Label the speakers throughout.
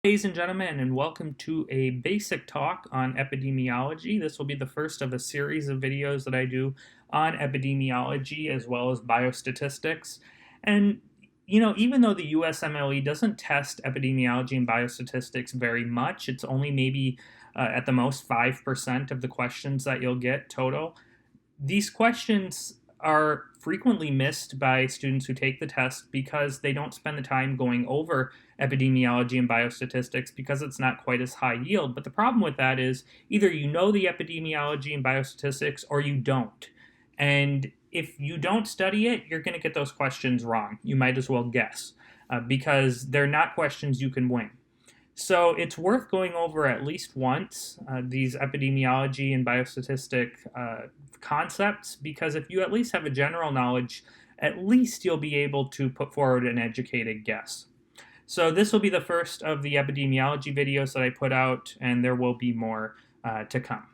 Speaker 1: Ladies and gentlemen, and welcome to a basic talk on epidemiology. This will be the first of a series of videos that I do on epidemiology as well as biostatistics. And, even though the USMLE doesn't test epidemiology and biostatistics very much, it's only maybe at the most 5% of the questions that you'll get total. These questions are frequently missed by students who take the test because they don't spend the time going over epidemiology and biostatistics because it's not quite as high yield. But the problem with that is either you know the epidemiology and biostatistics or you don't. And if you don't study it, you're going to get those questions wrong. You might as well guess because they're not questions you can win. So it's worth going over at least once these epidemiology and biostatistic concepts, because if you at least have a general knowledge, at least you'll be able to put forward an educated guess. So this will be the first of the epidemiology videos that I put out, and there will be more to come.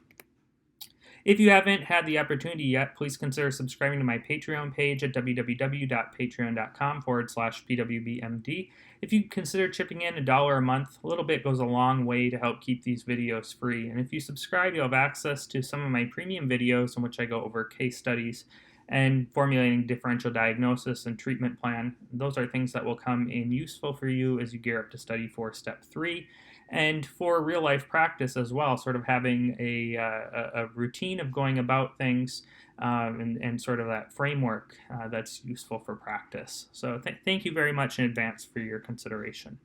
Speaker 1: If you haven't had the opportunity yet, please consider subscribing to my Patreon page at www.patreon.com/pwbmd. If you consider chipping in $1 a month, a little bit goes a long way to help keep these videos free. And if you subscribe, you'll have access to some of my premium videos in which I go over case studies and formulating differential diagnosis and treatment plan. Those are things that will come in useful for you as you gear up to study for step 3. And for real life practice as well, sort of having a routine of going about things and sort of that framework that's useful for practice. So thank you very much in advance for your consideration.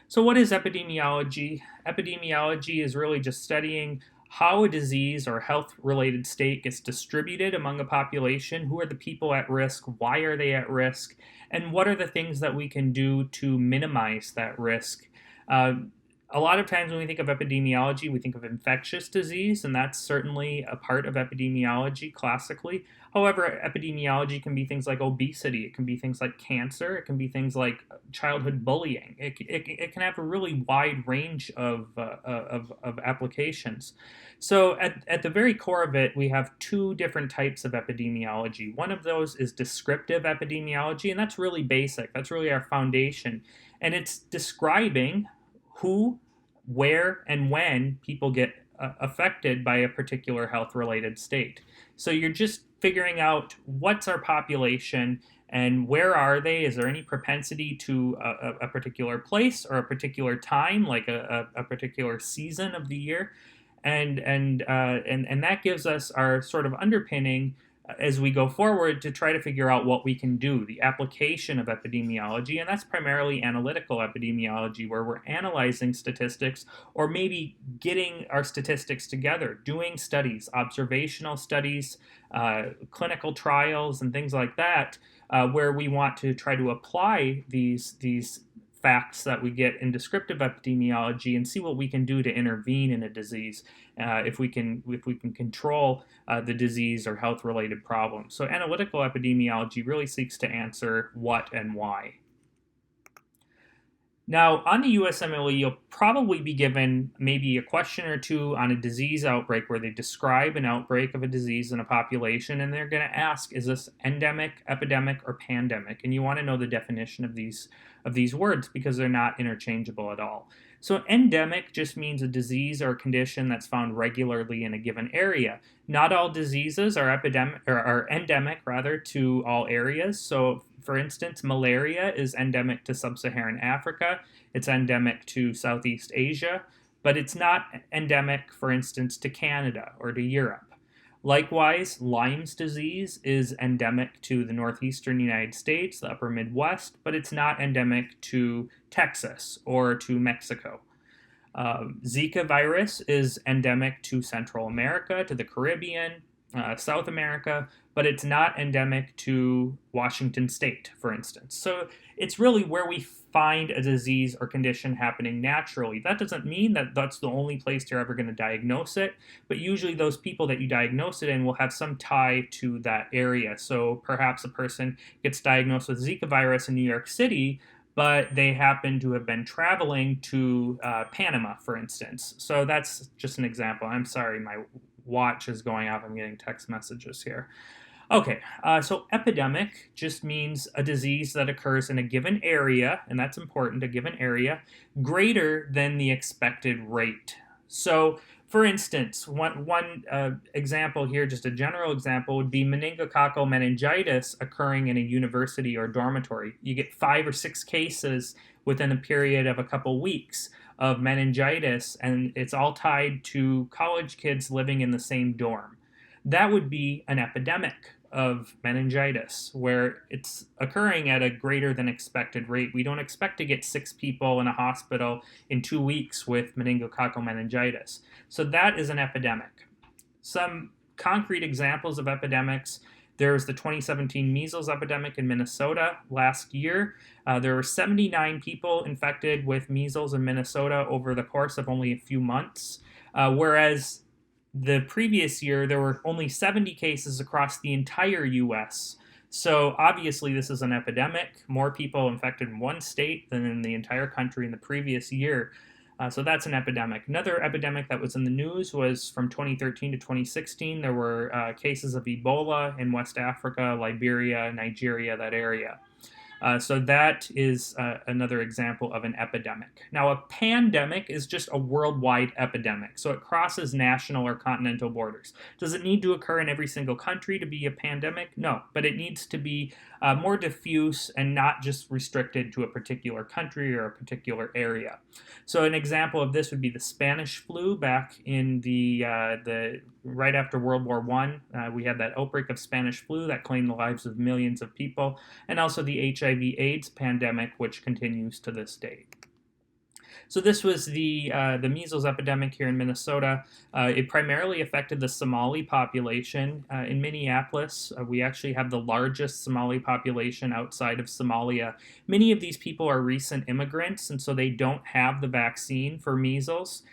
Speaker 1: So what is epidemiology? Epidemiology is really just studying how a disease or health-related state gets distributed among a population, who are the people at risk, why are they at risk, and what are the things that we can do to minimize that risk. A lot of times when we think of epidemiology, we think of infectious disease, and that's certainly a part of epidemiology classically. However, epidemiology can be things like obesity, it can be things like cancer, it can be things like childhood bullying. It can have a really wide range of applications. So at the very core of it, we have two different types of epidemiology. One of those is descriptive epidemiology, and that's really basic. That's really our foundation. And it's describing who, where, and when people get affected by a particular health-related state. So you're just figuring out what's our population and where are they? Is there any propensity to a particular place or a particular time, like a particular season of the year? And that gives us our sort of underpinning as we go forward to try to figure out what we can do, the application of epidemiology, and that's primarily analytical epidemiology, where we're analyzing statistics or maybe getting our statistics together, doing studies, observational studies, clinical trials, and things like that, where we want to try to apply these facts that we get in descriptive epidemiology and see what we can do to intervene in a disease if we can control the disease or health-related problems. So analytical epidemiology really seeks to answer what and why. Now, on the USMLE, you'll probably be given maybe a question or two on a disease outbreak where they describe an outbreak of a disease in a population, and they're going to ask, is this endemic, epidemic, or pandemic? And you want to know the definition of these words because they're not interchangeable at all. So endemic just means a disease or a condition that's found regularly in a given area. Not all diseases are endemic to all areas. So for instance, malaria is endemic to sub-Saharan Africa. It's endemic to Southeast Asia, but it's not endemic, for instance, to Canada or to Europe. Likewise, Lyme's disease is endemic to the northeastern United States, the upper Midwest, but it's not endemic to Texas or to Mexico. Zika virus is endemic to Central America, to the Caribbean, South America, but it's not endemic to Washington State, for instance. So it's really where we find a disease or condition happening naturally. That doesn't mean that that's the only place you're ever going to diagnose it, but usually those people that you diagnose it in will have some tie to that area. So perhaps a person gets diagnosed with Zika virus in New York City, but they happen to have been traveling to Panama, for instance. So that's just an example. I'm sorry, my watch is going off. I'm getting text messages here. Okay, so epidemic just means a disease that occurs in a given area, and that's important, a given area, greater than the expected rate. So, for instance, one example here, just a general example, would be meningococcal meningitis occurring in a university or dormitory. You get 5 or 6 cases within a period of a couple weeks of meningitis, and it's all tied to college kids living in the same dorm. That would be an epidemic of meningitis, where it's occurring at a greater than expected rate. We don't expect to get 6 people in a hospital in 2 weeks with meningococcal meningitis. So that is an epidemic. Some concrete examples of epidemics: there's the 2017 measles epidemic in Minnesota last year. There were 79 people infected with measles in Minnesota over the course of only a few months, whereas the previous year, there were only 70 cases across the entire US. So obviously, this is an epidemic. More people infected in one state than in the entire country in the previous year. So that's an epidemic. Another epidemic that was in the news was from 2013 to 2016. There were cases of Ebola in West Africa, Liberia, Nigeria, that area. So that is another example of an epidemic. Now, a pandemic is just a worldwide epidemic, so it crosses national or continental borders. Does it need to occur in every single country to be a pandemic? No, but it needs to be more diffuse and not just restricted to a particular country or a particular area. So an example of this would be the Spanish flu back in the right after World War I. We had that outbreak of Spanish flu that claimed the lives of millions of people, and also the HIV/AIDS pandemic, which continues to this day. So this was the measles epidemic here in Minnesota. It primarily affected the Somali population in Minneapolis. We actually have the largest Somali population outside of Somalia. Many of these people are recent immigrants, and so they don't have the vaccine for measles.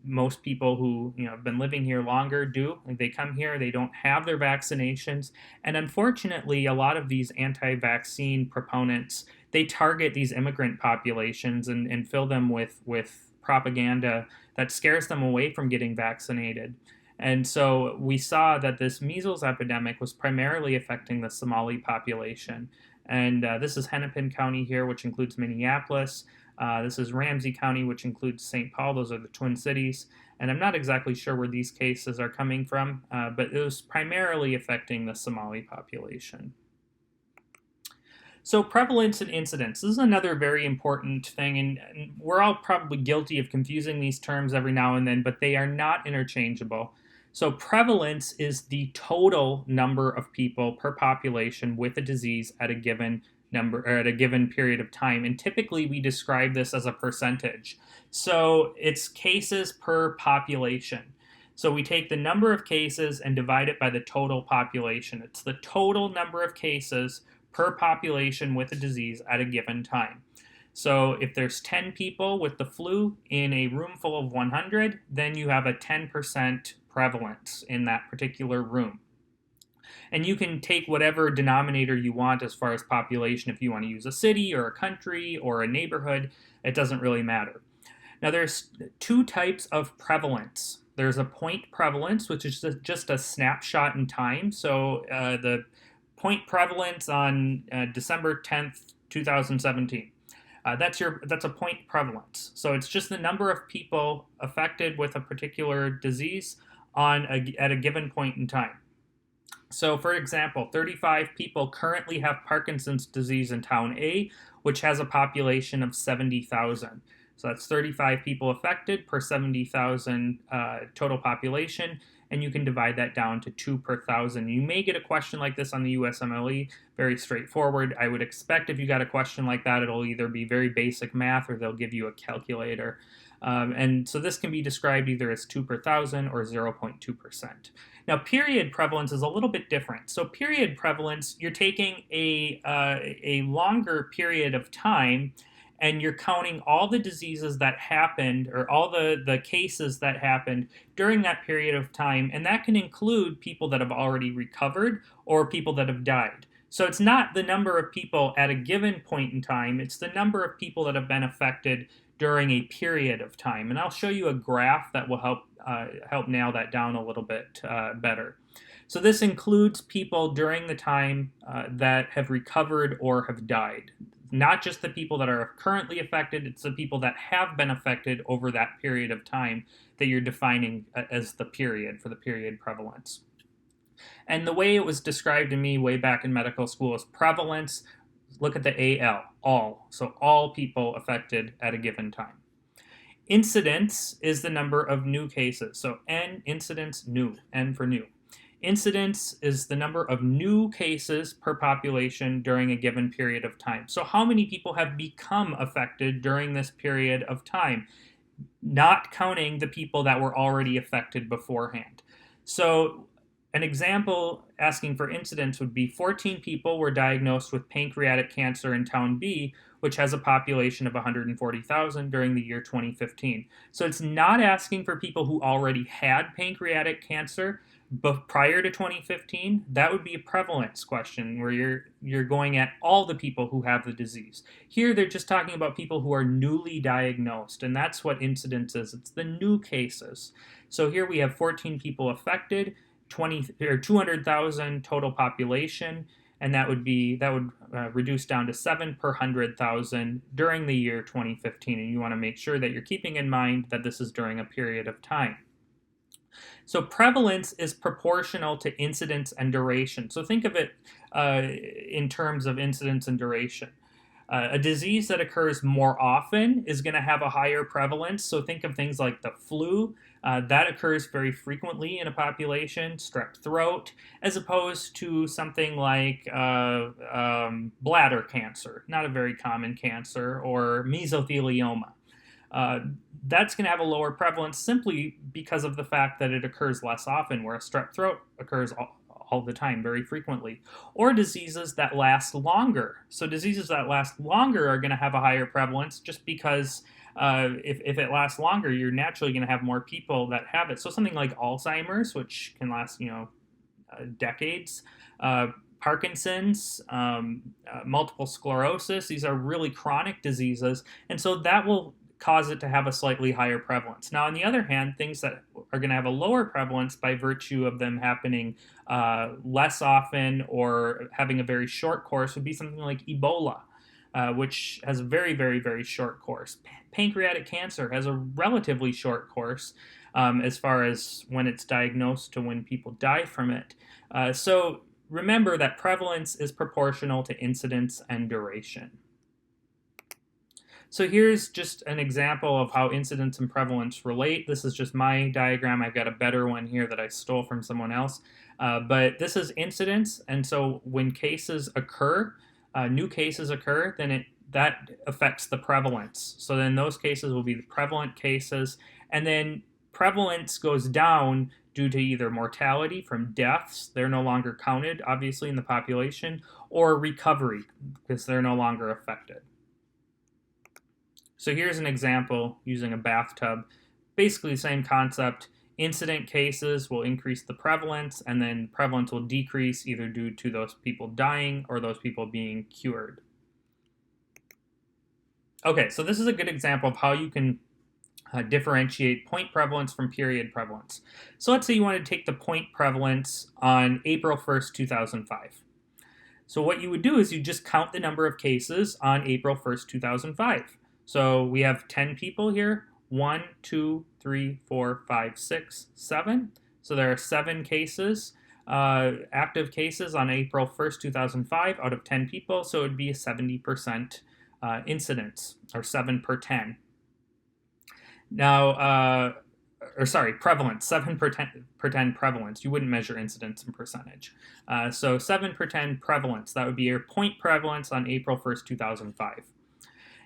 Speaker 1: Most people who have been living here longer do. They come here, they don't have their vaccinations, and unfortunately, a lot of these anti-vaccine proponents, they target these immigrant populations and fill them with propaganda that scares them away from getting vaccinated. And so we saw that this measles epidemic was primarily affecting the Somali population. And this is Hennepin County here, which includes Minneapolis. This is Ramsey County, which includes St. Paul. Those are the Twin Cities. And I'm not exactly sure where these cases are coming from, but it was primarily affecting the Somali population. So prevalence and incidence. This is another very important thing, and we're all probably guilty of confusing these terms every now and then, but they are not interchangeable. So prevalence is the total number of people per population with a disease at a given number or at a given period of time, and typically we describe this as a percentage. So it's cases per population. So we take the number of cases and divide it by the total population. It's the total number of cases per population with a disease at a given time. So if there's 10 people with the flu in a room full of 100, then you have a 10% prevalence in that particular room. And you can take whatever denominator you want as far as population. If you want to use a city or a country or a neighborhood, it doesn't really matter. Now there's two types of prevalence. There's a point prevalence, which is just a snapshot in time. So the point prevalence on December 10th, 2017. That's a point prevalence. So it's just the number of people affected with a particular disease at a given point in time. So for example, 35 people currently have Parkinson's disease in town A, which has a population of 70,000. So that's 35 people affected per 70,000 total population, and you can divide that down to 2 per 1,000. You may get a question like this on the USMLE, very straightforward. I would expect if you got a question like that, it'll either be very basic math or they'll give you a calculator. And so this can be described either as 2 per 1,000 or 0.2%. Now, period prevalence is a little bit different. So period prevalence, you're taking a longer period of time and you're counting all the diseases that happened or all the cases that happened during that period of time, and that can include people that have already recovered or people that have died. So it's not the number of people at a given point in time, it's the number of people that have been affected during a period of time. And I'll show you a graph that will help nail that down a little bit better. So this includes people during the time that have recovered or have died. Not just the people that are currently affected, it's the people that have been affected over that period of time that you're defining as the period for the period prevalence. And the way it was described to me way back in medical school is prevalence. Look at the AL, all. So all people affected at a given time. Incidence is the number of new cases. So N, incidence, new, N for new. Incidence is the number of new cases per population during a given period of time. So how many people have become affected during this period of time, not counting the people that were already affected beforehand. So an example asking for incidence would be 14 people were diagnosed with pancreatic cancer in town B, which has a population of 140,000 during the year 2015. So it's not asking for people who already had pancreatic cancer, but prior to 2015, that would be a prevalence question where you're going at all the people who have the disease. Here, they're just talking about people who are newly diagnosed, and that's what incidence is. It's the new cases. So here we have 14 people affected, 200,000 total population, and that would reduce down to 7 per 100,000 during the year 2015. And you want to make sure that you're keeping in mind that this is during a period of time. So prevalence is proportional to incidence and duration. So think of it in terms of incidence and duration. A disease that occurs more often is going to have a higher prevalence. So think of things like the flu. That occurs very frequently in a population, strep throat, as opposed to something like bladder cancer, not a very common cancer, or mesothelioma. That's going to have a lower prevalence simply because of the fact that it occurs less often, where a strep throat occurs all the time, very frequently. Or diseases that last longer. So diseases that last longer are going to have a higher prevalence just because if it lasts longer, you're naturally going to have more people that have it. So something like Alzheimer's, which can last, decades, Parkinson's, multiple sclerosis, these are really chronic diseases. And so that will cause it to have a slightly higher prevalence. Now, on the other hand, things that are going to have a lower prevalence by virtue of them happening less often or having a very short course would be something like Ebola, which has a very, very, very short course. Pancreatic cancer has a relatively short course as far as when it's diagnosed to when people die from it. So remember that prevalence is proportional to incidence and duration. So here's just an example of how incidence and prevalence relate. This is just my diagram. I've got a better one here that I stole from someone else. But this is incidence, and so when cases occur, new cases occur, then that affects the prevalence. So then those cases will be the prevalent cases, and then prevalence goes down due to either mortality from deaths, they're no longer counted, obviously, in the population, or recovery, because they're no longer affected. So here's an example using a bathtub. Basically the same concept. Incident cases will increase the prevalence, and then prevalence will decrease either due to those people dying or those people being cured. Okay, so this is a good example of how you can differentiate point prevalence from period prevalence. So let's say you want to take the point prevalence on April 1st, 2005. So what you would do is you just count the number of cases on April 1st, 2005. So we have 10 people here. 1, 2, 3, 4, 5, 6, 7. So there are 7 cases, active cases on April 1st, 2005 out of 10 people. So it would be a 70% incidence, or 7 per 10. Now, prevalence, 7 per 10 prevalence. You wouldn't measure incidence in percentage. So 7 per 10 prevalence, that would be your point prevalence on April 1st, 2005.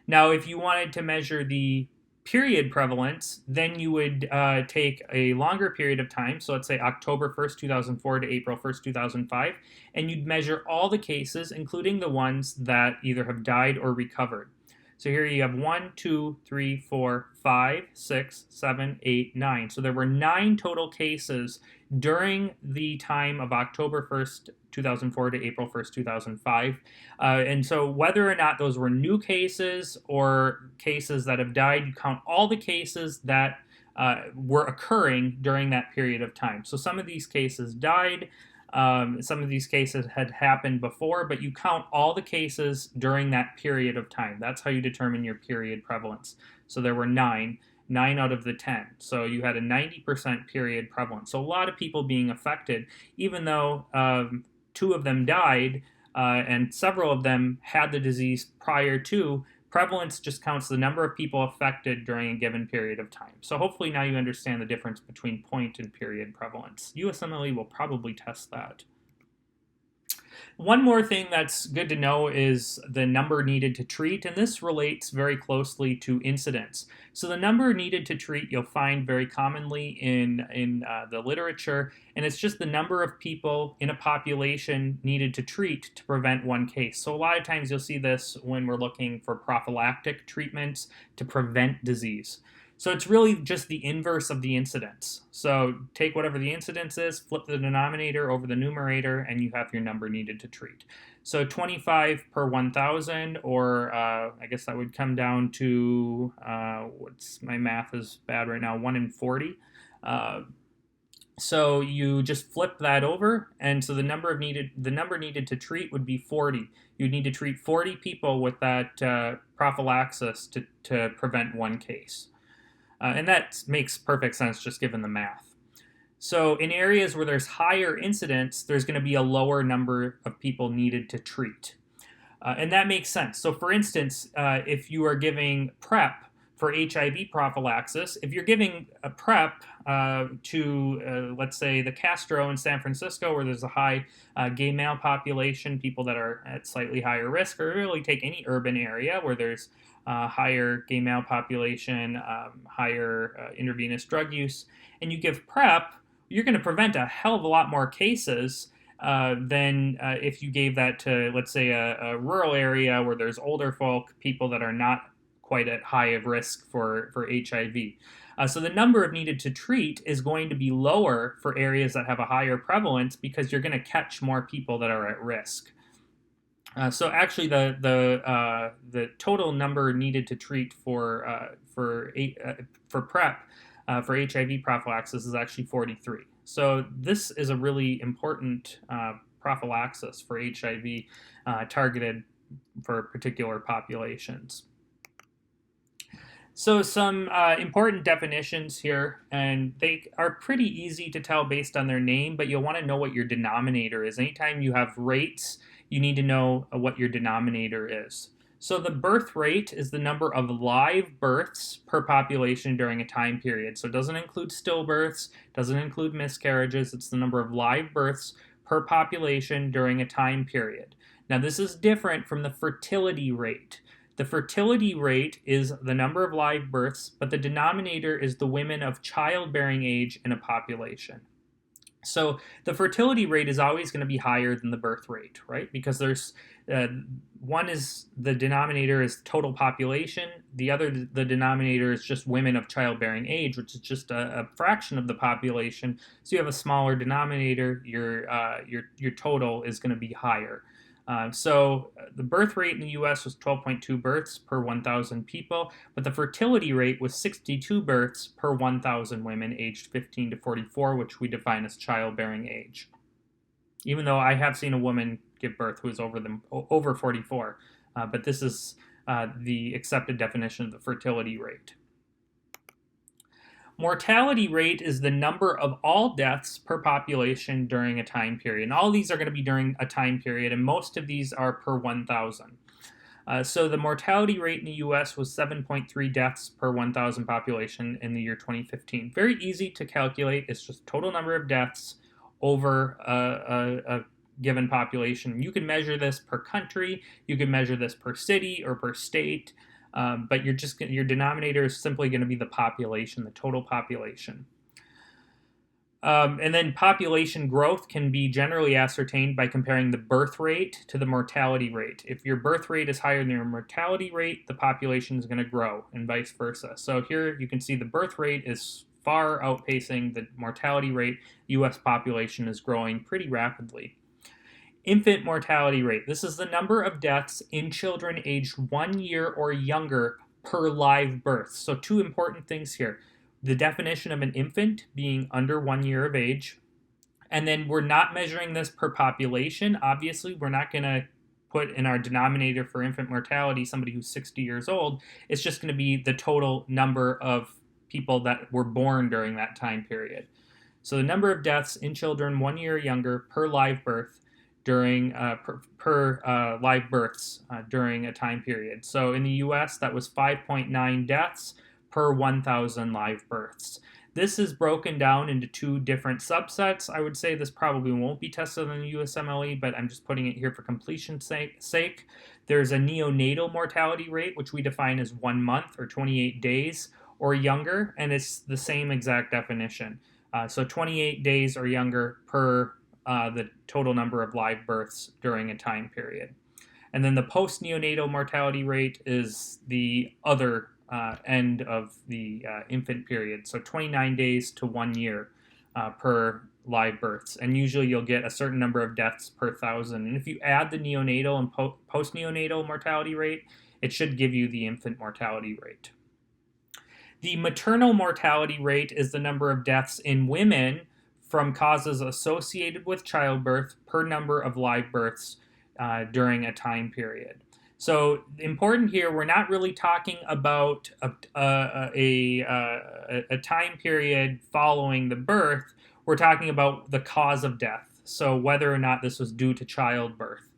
Speaker 1: Now, if you wanted to measure the period prevalence, then you would take a longer period of time, so let's say October 1st, 2004 to April 1st, 2005, and you'd measure all the cases, including the ones that either have died or recovered. So here you have 1, 2, 3, 4, 5, 6, 7, 8, 9. So there were 9 total cases during the time of October 1st, 2004 to April 1st, 2005. And so whether or not those were new cases or cases that have died, you count all the cases that were occurring during that period of time. So some of these cases died. Some of these cases had happened before, but you count all the cases during that period of time. That's how you determine your period prevalence. So there were 9 out of the 10. So you had a 90% period prevalence. So a lot of people being affected, even though 2 of them died and several of them had the disease prior to. Prevalence just counts the number of people affected during a given period of time. So hopefully now you understand the difference between point and period prevalence. USMLE will probably test that. One more thing that's good to know is the number needed to treat, and this relates very closely to incidence. So the number needed to treat you'll find very commonly in the literature, and it's just the number of people in a population needed to treat to prevent one case. So a lot of times you'll see this when we're looking for prophylactic treatments to prevent disease. So it's really just the inverse of the incidence. So take whatever the incidence is, flip the denominator over the numerator, and you have your number needed to treat. So 25 per 1,000, or I guess that would come down to, my math is bad right now, 1 in 40. So you just flip that over, and so the number needed to treat would be 40. You'd need to treat 40 people with that prophylaxis to prevent one case. And that makes perfect sense just given the math. So in areas where there's higher incidence, there's going to be a lower number of people needed to treat. And that makes sense. So for instance, if you are giving PrEP for HIV prophylaxis, if you're giving a PrEP to, let's say, the Castro in San Francisco, where there's a high gay male population, people that are at slightly higher risk, or really take any urban area where there's higher gay male population, higher intravenous drug use, and you give PrEP, you're going to prevent a hell of a lot more cases than if you gave that to, let's say, a rural area where there's older folk, people that are not quite at high of risk for HIV. So the number of needed to treat is going to be lower for areas that have a higher prevalence because you're going to catch more people that are at risk. So actually, the total number needed to treat for PrEP for HIV prophylaxis is actually 43. So this is a really important prophylaxis for HIV targeted for particular populations. So some important definitions here, and they are pretty easy to tell based on their name, but you'll want to know what your denominator is. Anytime you have rates, you need to know what your denominator is. So the birth rate is the number of live births per population during a time period. So it doesn't include stillbirths, doesn't include miscarriages. It's the number of live births per population during a time period. Now this is different from the fertility rate. The fertility rate is the number of live births, but the denominator is the women of childbearing age in a population. So the fertility rate is always going to be higher than the birth rate, right? Because there's one is the denominator is total population. The denominator is just women of childbearing age, which is just a fraction of the population. So you have a smaller denominator. Your total is going to be higher. So the birth rate in the U.S. was 12.2 births per 1,000 people, but the fertility rate was 62 births per 1,000 women aged 15 to 44, which we define as childbearing age. Even though I have seen a woman give birth who is over 44, but this is the accepted definition of the fertility rate. Mortality rate is the number of all deaths per population during a time period. And all these are going to be during a time period, and most of these are per 1,000. So the mortality rate in the U.S. was 7.3 deaths per 1,000 population in the year 2015. Very easy to calculate. It's just total number of deaths over a given population. You can measure this per country. You can measure this per city or per state. But your denominator is simply going to be the population, the total population. And then population growth can be generally ascertained by comparing the birth rate to the mortality rate. If your birth rate is higher than your mortality rate, the population is going to grow, and vice versa. So here you can see the birth rate is far outpacing the mortality rate. The U.S. population is growing pretty rapidly. Infant mortality rate. This is the number of deaths in children aged 1 year or younger per live birth. So two important things here. the definition of an infant being under 1 year of age. And then we're not measuring this per population. Obviously, we're not going to put in our denominator for infant mortality somebody who's 60 years old. It's just going to be the total number of people that were born during that time period. So the number of deaths in children 1 year or younger per live birth during live births during a time period. So in the U.S., that was 5.9 deaths per 1,000 live births. This is broken down into two different subsets. I would say this probably won't be tested on the USMLE, but I'm just putting it here for completion's sake. There's a neonatal mortality rate, which we define as 1 month or 28 days or younger, and it's the same exact definition. So 28 days or younger per the total number of live births during a time period. And then the post-neonatal mortality rate is the other end of the infant period. So 29 days to 1 year per live births. And usually you'll get a certain number of deaths per 1,000. And if you add the neonatal and post-neonatal mortality rate, it should give you the infant mortality rate. The maternal mortality rate is the number of deaths in women from causes associated with childbirth per number of live births during a time period. So important here, we're not really talking about a time period following the birth. We're talking about the cause of death, so whether or not this was due to childbirth.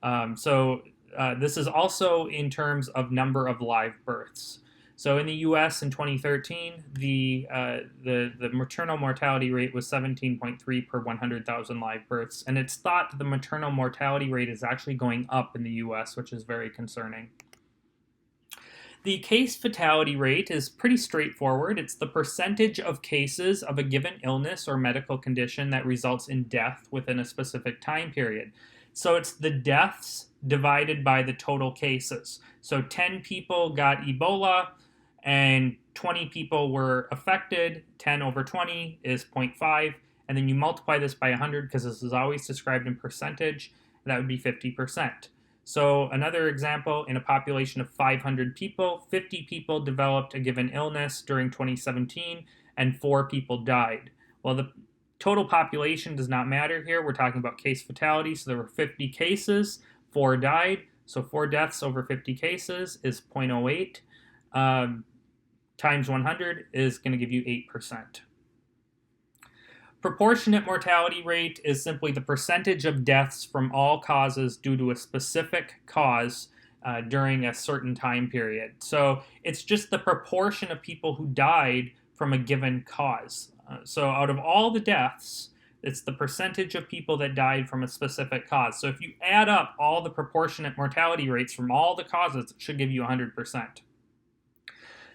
Speaker 1: This is also in terms of number of live births. So in the U.S. in 2013, the maternal mortality rate was 17.3 per 100,000 live births, and it's thought that the maternal mortality rate is actually going up in the U.S., which is very concerning. The case fatality rate is pretty straightforward. It's the percentage of cases of a given illness or medical condition that results in death within a specific time period. So it's the deaths divided by the total cases. So 10 people got Ebola, and 20 people were affected. 10 over 20 is 0.5, and then you multiply this by 100 because this is always described in percentage, and that would be 50%. So another example, in a population of 500 people, 50 people developed a given illness during 2017, and 4 people died. Well, the total population does not matter here. We're talking about case fatality, so there were 50 cases, 4 died, so 4 deaths over 50 cases is 0.08. Times 100 is going to give you 8%. Proportionate mortality rate is simply the percentage of deaths from all causes due to a specific cause during a certain time period. So it's just the proportion of people who died from a given cause. So out of all the deaths, it's the percentage of people that died from a specific cause. So if you add up all the proportionate mortality rates from all the causes, it should give you 100%.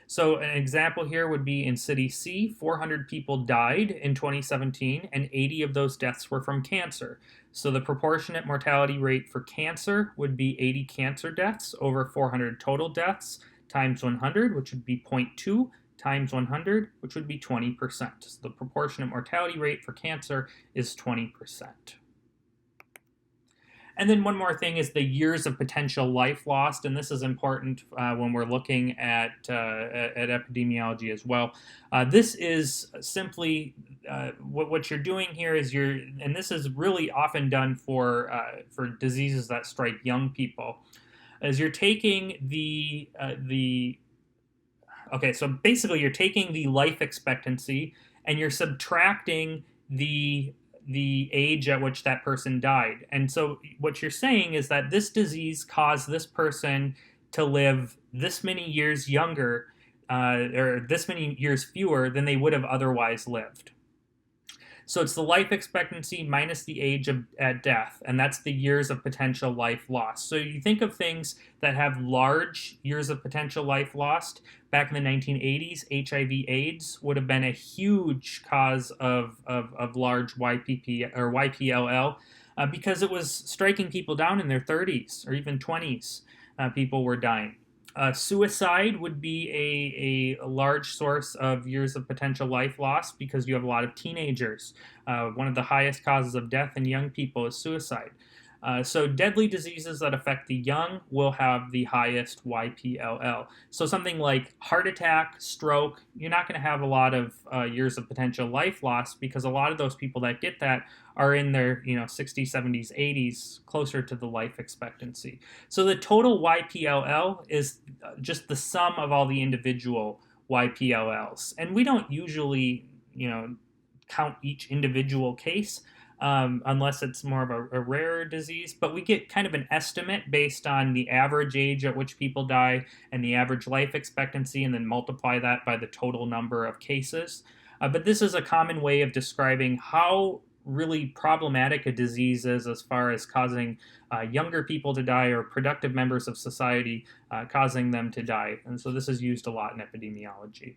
Speaker 1: So an example here would be in City C, 400 people died in 2017, and 80 of those deaths were from cancer. So the proportionate mortality rate for cancer would be 80 cancer deaths over 400 total deaths times 100, which would be 0.2, times 100, which would be 20%. So the proportionate mortality rate for cancer is 20%. And then one more thing is the years of potential life lost, and this is important when we're looking at epidemiology as well. This is simply what you're doing here is and this is really often done for diseases that strike young people, is you're taking so basically you're taking the life expectancy and you're subtracting the age at which that person died. And so what you're saying is that this disease caused this person to live this many years younger or this many years fewer than they would have otherwise lived. So it's the life expectancy minus the age at death, and that's the years of potential life lost. So you think of things that have large years of potential life lost. Back in the 1980s, HIV/AIDS would have been a huge cause of large YPP or YPLL because it was striking people down in their 30s or even 20s. People were dying. Suicide would be a large source of years of potential life lost because you have a lot of teenagers. One of the highest causes of death in young people is suicide. So deadly diseases that affect the young will have the highest YPLL. So something like heart attack, stroke, you're not going to have a lot of years of potential life loss because a lot of those people that get that are in their 60s, 70s, 80s, closer to the life expectancy. So the total YPLL is just the sum of all the individual YPLLs, and we don't usually count each individual case unless it's more of a rarer disease. But we get kind of an estimate based on the average age at which people die and the average life expectancy, and then multiply that by the total number of cases. But this is a common way of describing how really problematic a disease is as far as causing younger people to die or productive members of society causing them to die. And so this is used a lot in epidemiology.